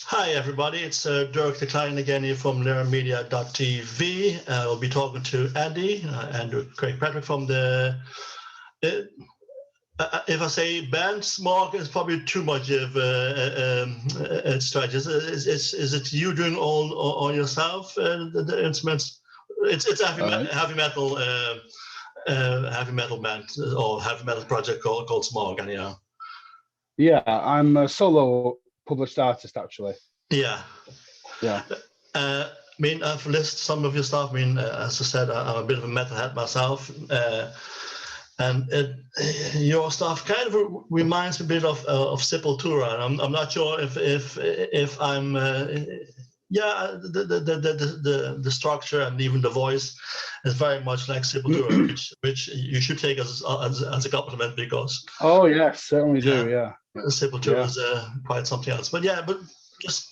Hi, everybody. It's Dirk de Klein again here from LearnMedia.tv. We'll be talking to Andy, Andrew Craig Patrick from the. If I say band, SMOGG is probably too much of a strategy. Is it you doing all yourself? The instruments. It's a heavy metal band or heavy metal project called SMOGG, and yeah. Yeah, I'm a solo published artist, actually. Yeah. Yeah. I mean, I've listed some of your stuff. I mean, as I said, I'm a bit of a metalhead myself, and your stuff kind of reminds me a bit of Sepultura. I'm not sure if I'm the structure and even the voice is very much like Sepultura, which you should take as a compliment because. Oh yes, certainly do. Yeah. Sepultura is quite something else. But just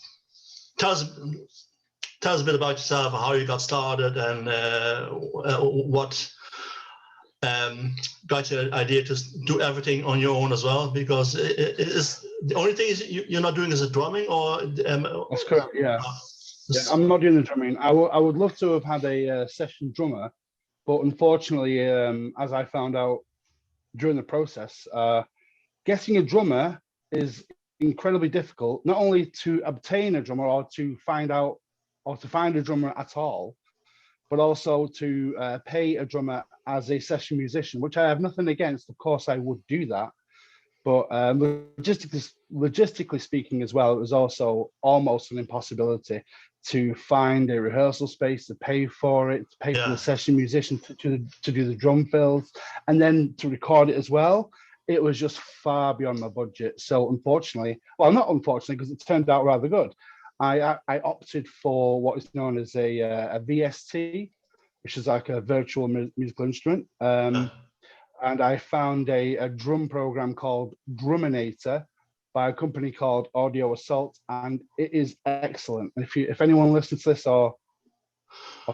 tell us a bit about yourself, how you got started, and what got your idea to do everything on your own as well. Because it is the only thing is you're not doing is a drumming, or that's correct. Yeah. I'm not doing the drumming. I would love to have had a session drummer, but unfortunately, as I found out during the process, getting a drummer is incredibly difficult, not only to obtain a drummer or to find out or to find a drummer at all, but also to pay a drummer as a session musician, which I have nothing against. Of course, I would do that. But logistically speaking as well, it was also almost an impossibility to find a rehearsal space, to pay for it, to pay for the session musician to do the drum fills, and then to record it as well. It was just far beyond my budget. So unfortunately, well, not unfortunately, because it turned out rather good, I opted for what is known as a VST, which is like a virtual musical instrument. And I found a drum program called Druminator by a company called Audio Assault, and it is excellent. If anyone listens to this or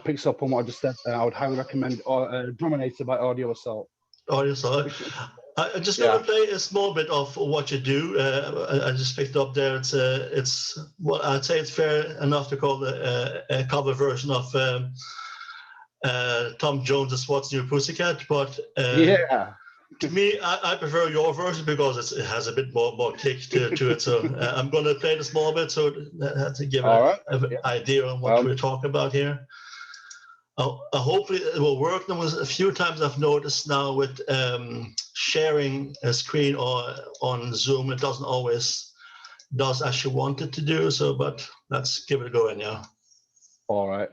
picks up on what I just said, I would highly recommend Druminator by Audio Assault. Audio Assault. I just want to play a small bit of what you do. I just picked up there. It's well, I'd say it's fair enough to call a cover version of Tom Jones's "What's New Pussycat," but to me, I prefer your version because it has a bit more kick to it. So I'm going to play the small bit so to give an idea on what we're talking about here. Hopefully it will work. There was a few times I've noticed now with sharing a screen or on Zoom, it doesn't always does as you want it to do. So, but let's give it a go anyhow. All right.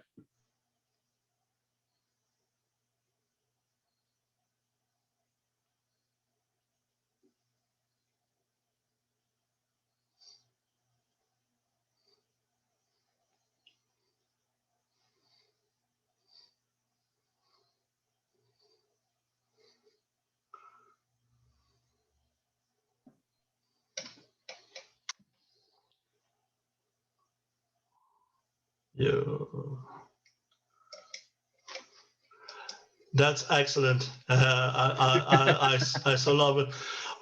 That's excellent. I so love it.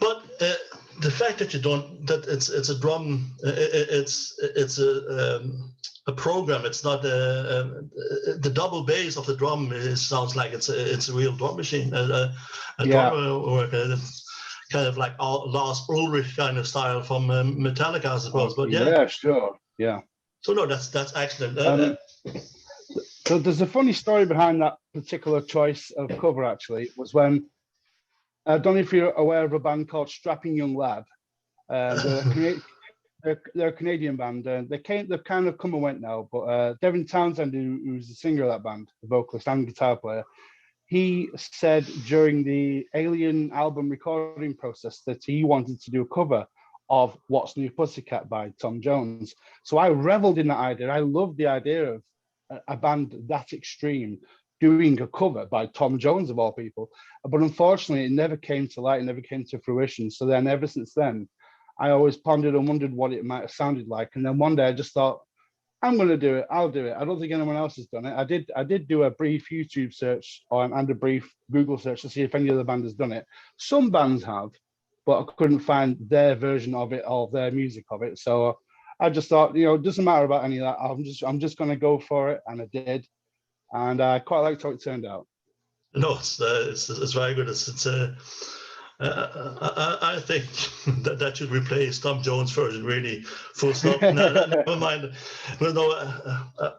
But the fact that it's a drum, it's a program. It's not the double bass of the drum. It sounds like it's a real drum machine. Drum work. Kind of like Lars Ulrich kind of style from Metallica, I suppose. But yeah, sure, yeah. So no, that's excellent. So there's a funny story behind that particular choice of cover. Actually, was when I don't know if you're aware of a band called Strapping Young Lad. They're a Canadian band. They've kind of come and went now. But Devin Townsend, who's the singer of that band, the vocalist and guitar player, he said during the Alien album recording process that he wanted to do a cover of What's New Pussycat by Tom Jones. So I reveled in that idea. I loved the idea of a band that extreme doing a cover by Tom Jones of all people. But unfortunately, it never came to light, it never came to fruition. So then ever since then, I always pondered and wondered what it might have sounded like. And then one day I just thought, I'm going to do it. I'll do it. I don't think anyone else has done it. I did do a brief YouTube search and a brief Google search to see if any other band has done it. Some bands have, but I couldn't find their version of it or their music of it. So I just thought, it doesn't matter about any of that. I'm just going to go for it, and I did, and I quite liked how it turned out. No, it's very good. I think that should replace Tom Jones' version, really. Full stop. Never mind. Well, no, I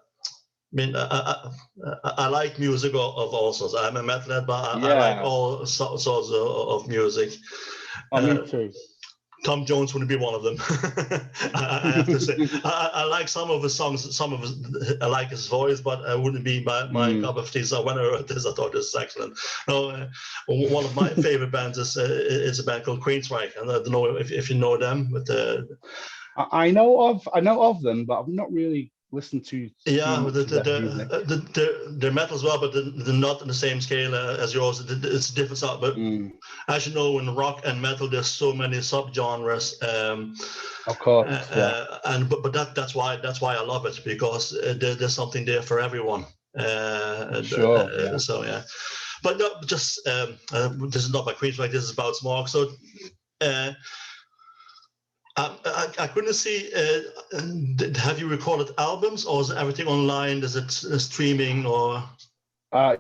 mean, I like music of all sorts. I'm a metalhead, but I like all sorts of music. Me too. Tom Jones wouldn't be one of them. I have to say, I like some of his songs. I like his voice, but it wouldn't be my cup of tea. So when I heard this, I thought this is excellent. No, one of my favorite bands is a band called Queensryche, and I don't know if you know them. But I know of them, but I've not really listened to. Yeah, they're metal as well, but they're not on the same scale as yours. It's a different sort. But as you know, in rock and metal, there's so many subgenres. Of course, but that's why I love it, because there's something there for everyone. Sure. So yeah, but no, just this is not about Queensryche. This is about SMOGG. So. I couldn't see. Have you recorded albums, or is everything online? Is it streaming, or?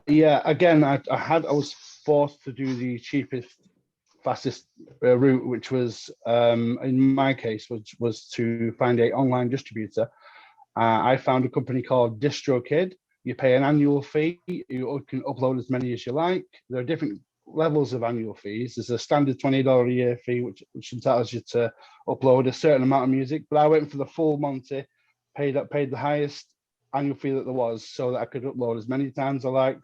Yeah. Again, I was forced to do the cheapest, fastest route, which was, in my case, which was to find an online distributor. I found a company called DistroKid. You pay an annual fee. You can upload as many as you like. There are different levels of annual fees. There's a standard $20 a year fee, which entitles you to upload a certain amount of music. But I went for the full Monty, paid the highest annual fee that there was, so that I could upload as many times I liked.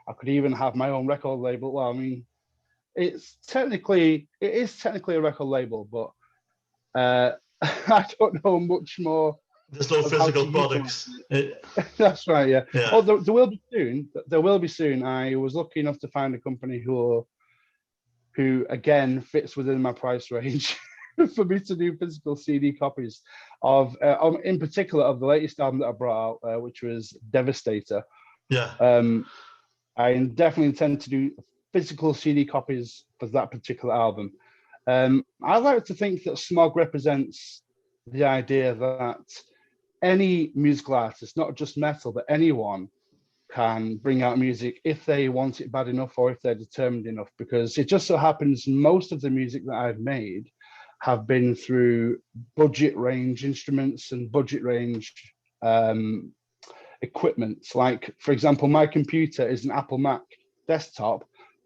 I could even have my own record label. Well, I mean, it is technically a record label, but I don't know much more. There's no physical products. That's right, yeah. Oh, there will be soon. There will be soon. I was lucky enough to find a company who again fits within my price range for me to do physical CD copies of, in particular, of the latest album that I brought out, which was Devastator. Yeah. I definitely intend to do physical CD copies for that particular album. I like to think that SMOGG represents the idea that any musical artist, not just metal, but anyone, can bring out music if they want it bad enough or if they're determined enough. Because it just so happens most of the music that I've made have been through budget range instruments and budget range equipment. Like, for example, my computer is an Apple Mac desktop,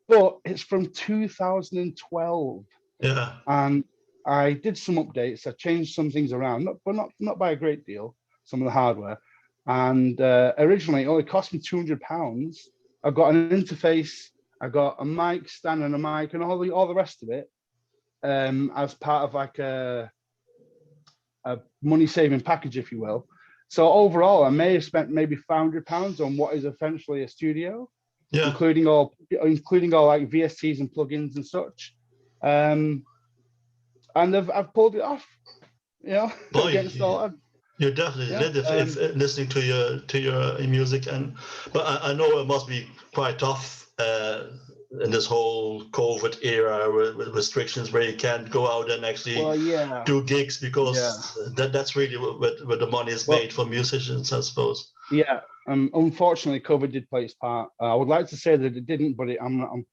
but it's from 2012. Yeah. And I did some updates. I changed some things around, but not by a great deal, some of the hardware. And originally it only cost me £200. I got an interface, I got a mic stand and a mic and all the rest of it, as part of like a money-saving package, if you will. So overall, I may have spent maybe £500 on what is essentially a studio, including all like VSTs and plugins and such. And I've pulled it off, getting started. You definitely did if listening to your music, but I know it must be quite tough in this whole COVID era with restrictions where you can't go out and actually do gigs, because that's really where the money is made for musicians, I suppose. Yeah, unfortunately, COVID did play its part. I would like to say that it didn't, but I'm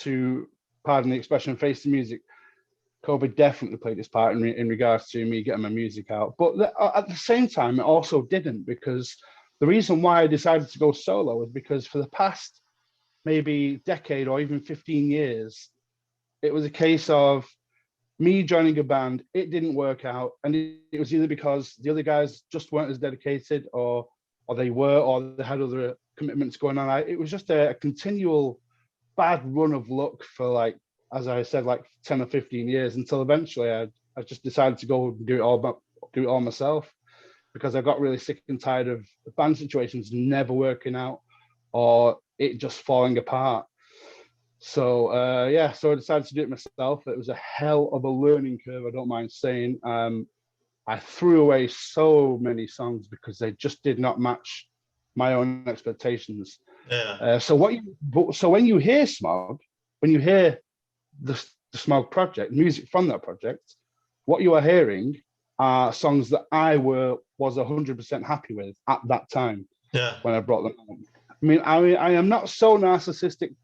to pardon the expression, face the music. COVID definitely played its part in regards to me getting my music out. But at the same time, it also didn't, because the reason why I decided to go solo is because for the past maybe decade or even 15 years, it was a case of me joining a band, it didn't work out. And it was either because the other guys just weren't as dedicated or they were, or they had other commitments going on. It was just a continual bad run of luck for, like, as I said, like 10 or 15 years, until eventually I just decided to go and do it all myself, because I got really sick and tired of band situations never working out or it just falling apart. So so I decided to do it myself. It was a hell of a learning curve, I don't mind saying. I threw away so many songs because they just did not match my own expectations. Yeah. So when you hear SMOGG, when you hear the SMOGG project, music from that project, what you are hearing are songs that I was 100% happy with at that time. Yeah. When I brought them out. I mean, I am not so narcissistic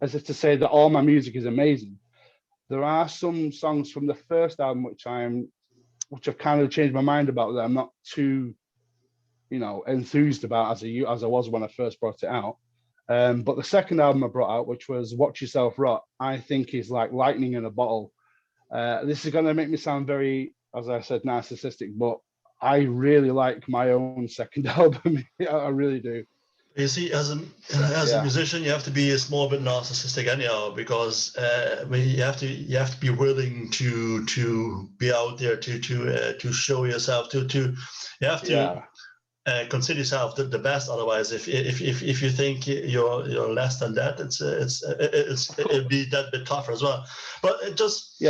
as if to say that all my music is amazing. There are some songs from the first album which I've kind of changed my mind about, that I'm not too, enthused about as I was when I first brought it out. But the second album I brought out, which was Watch Yourself Rot, I think is like lightning in a bottle. This is going to make me sound very, as I said, narcissistic, but I really like my own second album. I really do. You see, as a musician, you have to be a small bit narcissistic anyhow, because you have to be willing to be out there, to show yourself, you have to consider yourself the best. Otherwise, if you think you're less than that, it'd be that bit tougher as well. But it just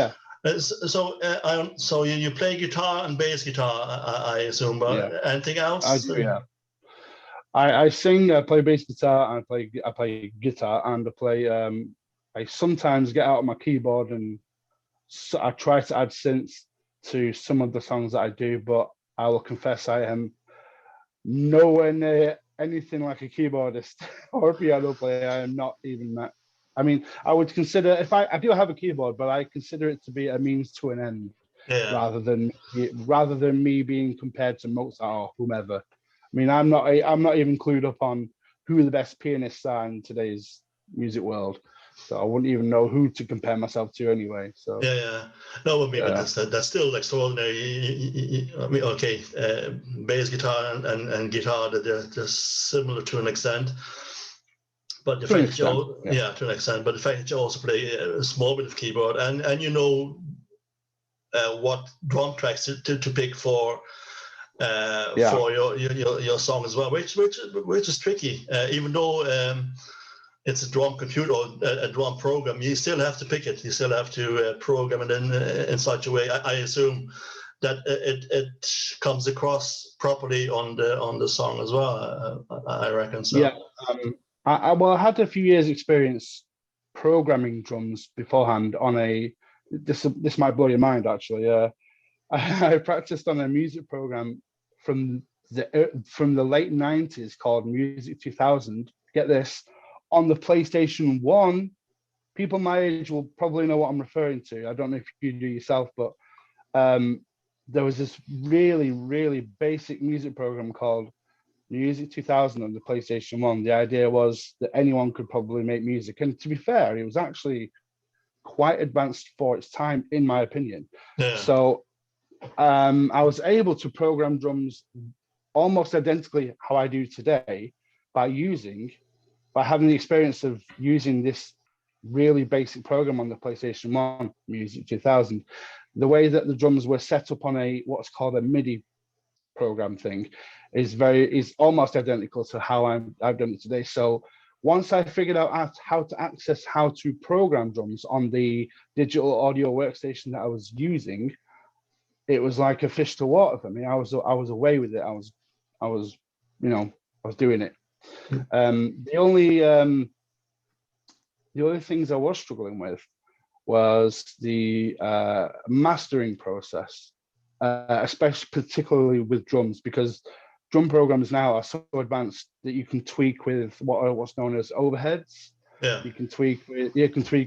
So you play guitar and bass guitar, I assume, but anything else? I do, yeah. I sing, I play bass guitar, and I play guitar, and I sometimes get out of my keyboard, and so I try to add synths to some of the songs that I do, but I will confess I am nowhere near anything like a keyboardist or a piano player. I am not even that. I mean, I would consider, if I do have a keyboard, but I consider it to be a means to an end, rather than me being compared to Mozart or whomever. I mean, I'm not even clued up on who the best pianists are in today's music world, so I wouldn't even know who to compare myself to anyway. So no, I mean, but that's still extraordinary. I mean, okay, bass guitar and guitar, they're similar to an extent, but the fact that to an extent, but the fact that you also play a small bit of keyboard and what drum tracks to pick for your song as well, which is tricky, even though it's a drum computer or a drum program, you still have to pick it. You still have to program it in such a way. I assume that it comes across properly on the song as well. I reckon so. Yeah, I had a few years' experience programming drums beforehand on this might blow your mind actually. I practiced on a music program from the late 90s called Music 2000. Get this, on the PlayStation 1. People my age will probably know what I'm referring to. I don't know if you do yourself, but there was this really, really basic music program called Music 2000 on the PlayStation 1. The idea was that anyone could probably make music. And to be fair, it was actually quite advanced for its time, in my opinion. Yeah. So I was able to program drums almost identically how I do today by having the experience of using this really basic program on the PlayStation 1, Music 2000. The way that the drums were set up on what's called a MIDI program thing is almost identical to how I've done it today. So once I figured out how to program drums on the digital audio workstation that I was using, it was like a fish to water for me. I was away with it. I was doing it. The only things I was struggling with was the mastering process, particularly with drums, because drum programs now are so advanced that you can tweak with what's known as overheads. Yeah. You can tweak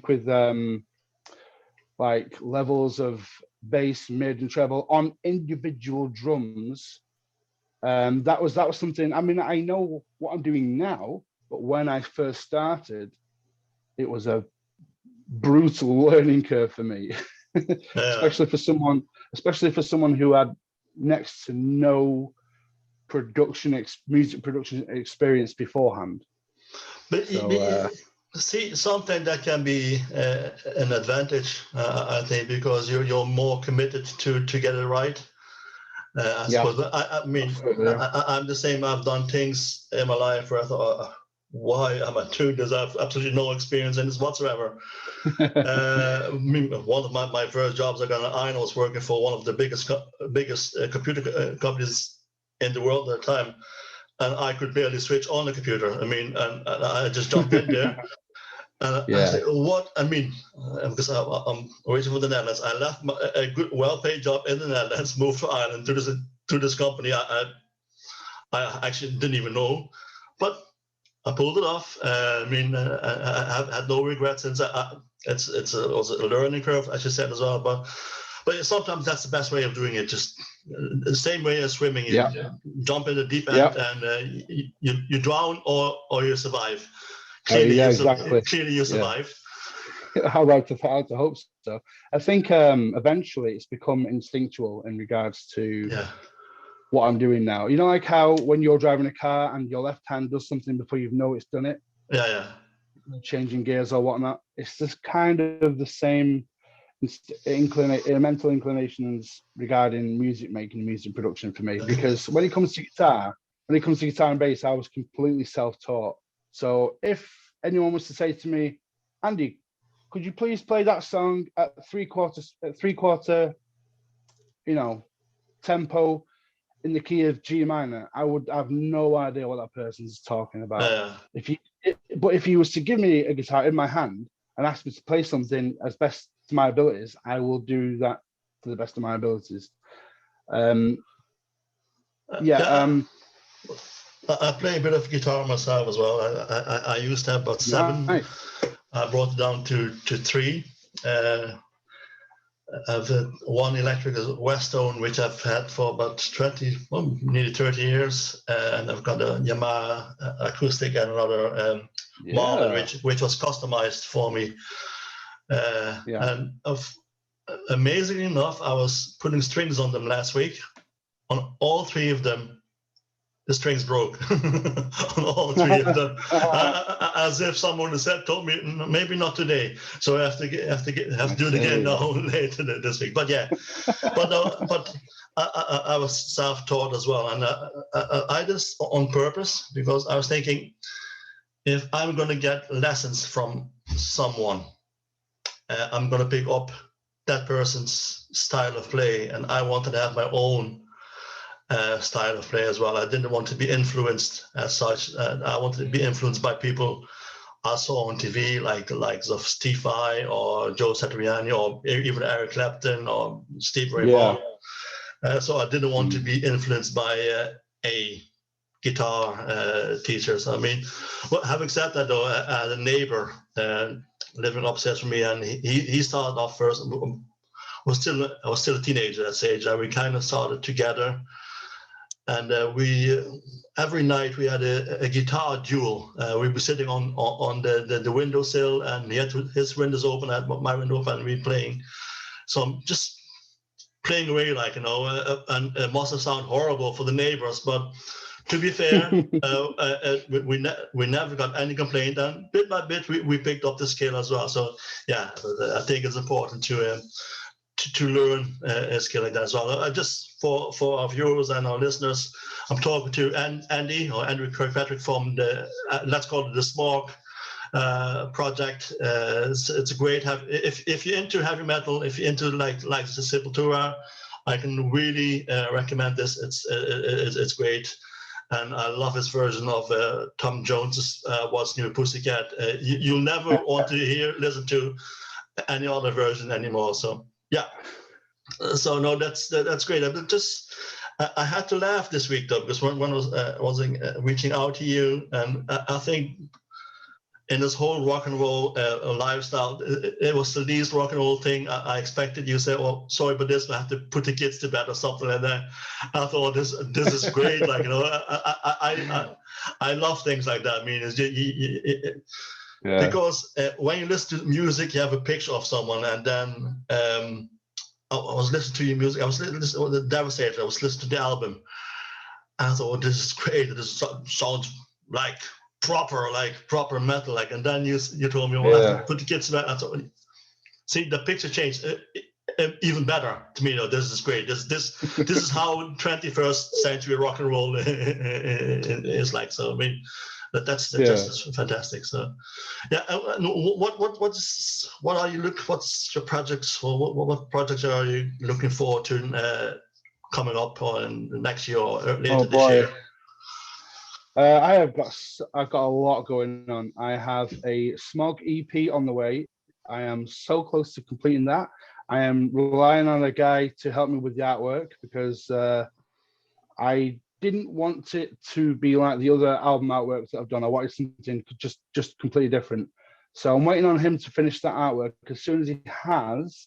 with like levels of bass, mid, and treble on individual drums. That was something. I mean, I know what I'm doing now, but when I first started, it was a brutal learning curve for me, especially for someone who had next to no music production experience beforehand. But see, something that can be an advantage, I think, because you're more committed to get it right. I suppose. But I mean, I'm the same. I've done things in my life where I thought, why am I doing this? I have absolutely no experience in this whatsoever. One of my first jobs I was working for one of the biggest computer companies in the world at the time, and I could barely switch on the computer. I mean, and I just jumped in there. I said, what? I mean, because I'm originally from the Netherlands. I left a good, well-paid job in the Netherlands, moved to Ireland to this company. I actually didn't even know, but I pulled it off. I mean, I have had no regrets since. It was a learning curve, as you said as well. But sometimes that's the best way of doing it. Just the same way as swimming. You jump in the deep end and you drown or you survive. Clearly, exactly. Clearly, you survived. I'd like to hope so. I think eventually it's become instinctual in regards to what I'm doing now. You know, like how when you're driving a car and your left hand does something before you've noticed done it. Yeah. Changing gears or whatnot. It's just kind of the same mental inclinations regarding music making, music production for me. Because when it comes to guitar and bass, I was completely self-taught. So if anyone was to say to me, Andy, could you please play that song at three quarter, tempo in the key of G minor, I would have no idea what that person's talking about. But if he was to give me a guitar in my hand and ask me to play something as best to my abilities, I will do that to the best of my abilities. I play a bit of guitar myself as well. I used to have about 7. Nice. I brought it down to 3. I've one electric Westone, which I've had for about nearly 30 years, and I've got a Yamaha acoustic and another Marlin, which was customized for me. And amazingly enough, I was putting strings on them last week. On all 3 of them, the strings broke. On all 3 of them, as if someone told me maybe not today. So I have to do it again now later this week. But I was self-taught as well, and I did this on purpose because I was thinking, if I'm going to get lessons from someone, I'm going to pick up that person's style of play, and I wanted to have my own style of play as well. I didn't want to be influenced as such. I wanted to be influenced by people I saw on TV, like the likes of Steve Vai or Joe Satriani or even Eric Clapton or Steve Ray Vaughan. So I didn't want to be influenced by a guitar teacher. So I mean, well, having said that though, I had a neighbor living upstairs from me, and he started off first. I was still a teenager at that age, and we kind of started together. And we every night we had a guitar duel. We'd be sitting on the windowsill, and he had his windows open, I had my window open, and we playing. So I'm just playing away, like, and it must have sounded horrible for the neighbors, but to be fair, we never got any complaint, and bit by bit we picked up the skill as well. So yeah, I think it's important to learn a skill like that as well. Just for our viewers and our listeners, I'm talking to Andrew Kirkpatrick from the let's call it the SMOGG project. It's a great if you're into heavy metal, if you're into like the Sepultura, I can really recommend this. It's great. And I love his version of Tom Jones's "What's New Pussycat." You'll never want to listen to any other version anymore. So yeah, so no, that's great. I had to laugh this week though, because when I was reaching out to you, and I think in this whole rock and roll lifestyle, it was the least rock and roll thing I expected. You say, "Oh, sorry, but this, I have to put the kids to bed," or something like that. I thought this is great. Like, I love things like that. I mean, it's because when you listen to music, you have a picture of someone, and then I was listening to your music. I was listening to the Devastator. I was listening to the album, and I thought, this is great. This sounds like proper metal, like. And then you told me, well, I have to put the kids to bed. I thought, see, the picture changed even better to me. This is great. This is how 21st century rock and roll is like. So I mean, that's just fantastic. So yeah, what are you what's your projects, or what projects are you looking forward to coming up or in next year or later this year? I've got a lot going on. I have a SMOGG EP on the way. I am so close to completing that. I am relying on a guy to help me with the artwork because I didn't want it to be like the other album artworks that I've done. I wanted something just completely different. So I'm waiting on him to finish that artwork. As soon as he has,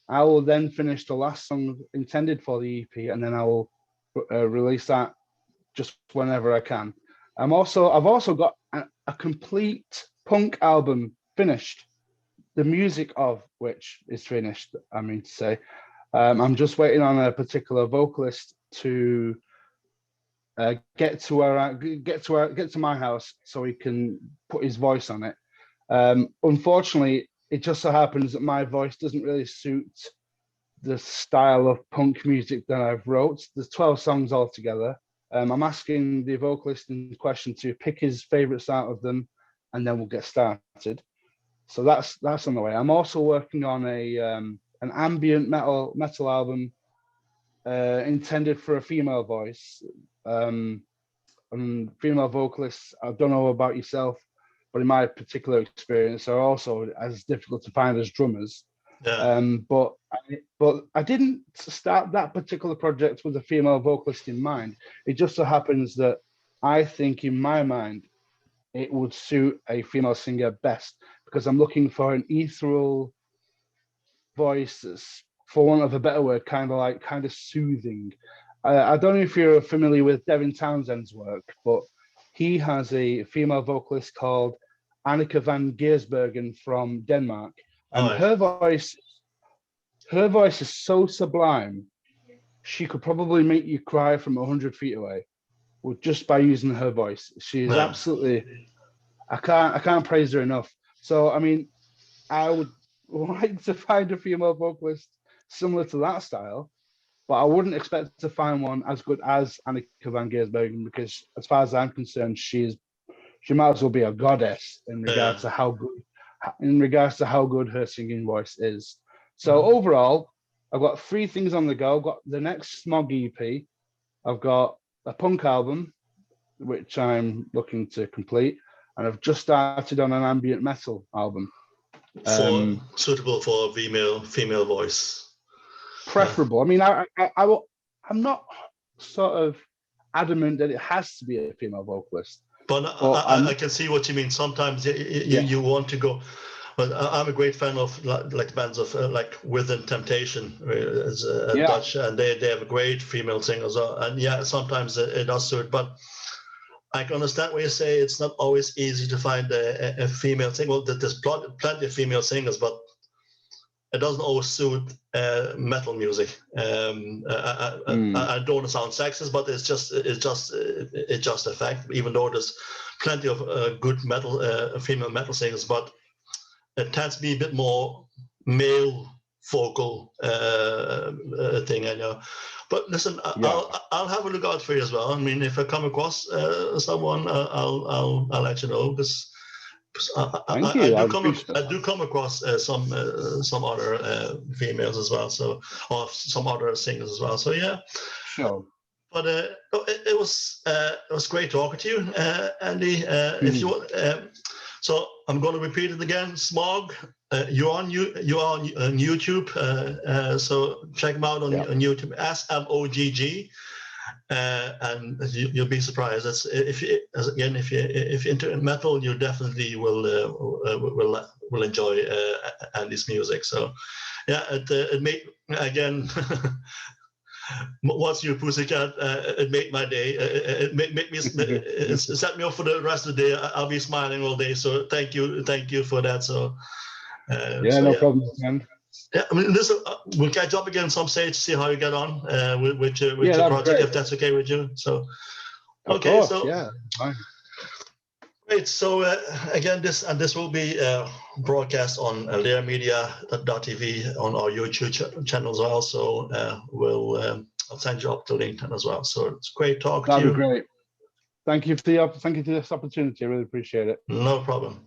I will then finish the last song intended for the EP, and then I will release that just whenever I can. I've also got a complete punk album finished, the music of which is finished. I mean to say, I'm just waiting on a particular vocalist to get to my house so he can put his voice on it. Unfortunately, it just so happens that my voice doesn't really suit the style of punk music that I've wrote. There's 12 songs altogether. I'm asking the vocalist in question to pick his favorites out of them, and then we'll get started. So that's on the way. I'm also working on an ambient metal album intended for a female voice. And female vocalists, I don't know about yourself, but in my particular experience, are also as difficult to find as drummers. Yeah. But I didn't start that particular project with a female vocalist in mind. It just so happens that I think in my mind it would suit a female singer best because I'm looking for an ethereal voice that's, for want of a better word, kind of soothing. I don't know if you're familiar with Devin Townsend's work, but he has a female vocalist called Annika van Giersbergen from Denmark. And her voice is so sublime. She could probably make you cry from 100 feet away, just by using her voice. She is absolutely. I can't praise her enough. So I mean, I would like to find a female vocalist similar to that style, but I wouldn't expect to find one as good as Annika van Giersbergen because, as far as I'm concerned, she might as well be a goddess in regards to how good her singing voice is. So overall, I've got 3 things on the go. I've got the next SMOGG EP. I've got a punk album, which I'm looking to complete, and I've just started on an ambient metal album. Suitable for a female voice. Preferable. I mean, I'm not sort of adamant that it has to be a female vocalist. But I can see what you mean. Sometimes you want to go. But I'm a great fan of like bands of like Within Temptation, Dutch, and they have a great female singers. And sometimes it does suit. But I can understand what you say. It's not always easy to find a female singer. Well, there's plenty of female singers, but it doesn't always suit metal music. I don't want to sound sexist, but it's just a fact. Even though there's plenty of good female metal singers, but it tends to be a bit more male vocal thing, I know. But listen, I'll have a look out for you as well. I mean, if I come across someone, I'll let you know because. I do come across some other females as well, or some other singers as well. So yeah, sure. But it was great talking to you, Andy. If you want, so I'm going to repeat it again. SMOGG. You're on YouTube. So check them out on YouTube. SMOGG. And you'll be surprised. If you're into metal, you definitely will enjoy Andy's music. So, yeah, it made again. What's your pussycat? It made my day. It made me. It set me off for the rest of the day. I'll be smiling all day. So thank you for that. So no problem, man. Yeah, I mean, listen, we'll catch up again some stage to see how you get on with your project, if that's okay with you. So, okay, fine. Great. So again, this will be broadcast on learmedia.tv on our YouTube channel as well. So I'll send you up the link as well. So it's great talking to you. That'd be great. Thank you for this opportunity. I really appreciate it. No problem.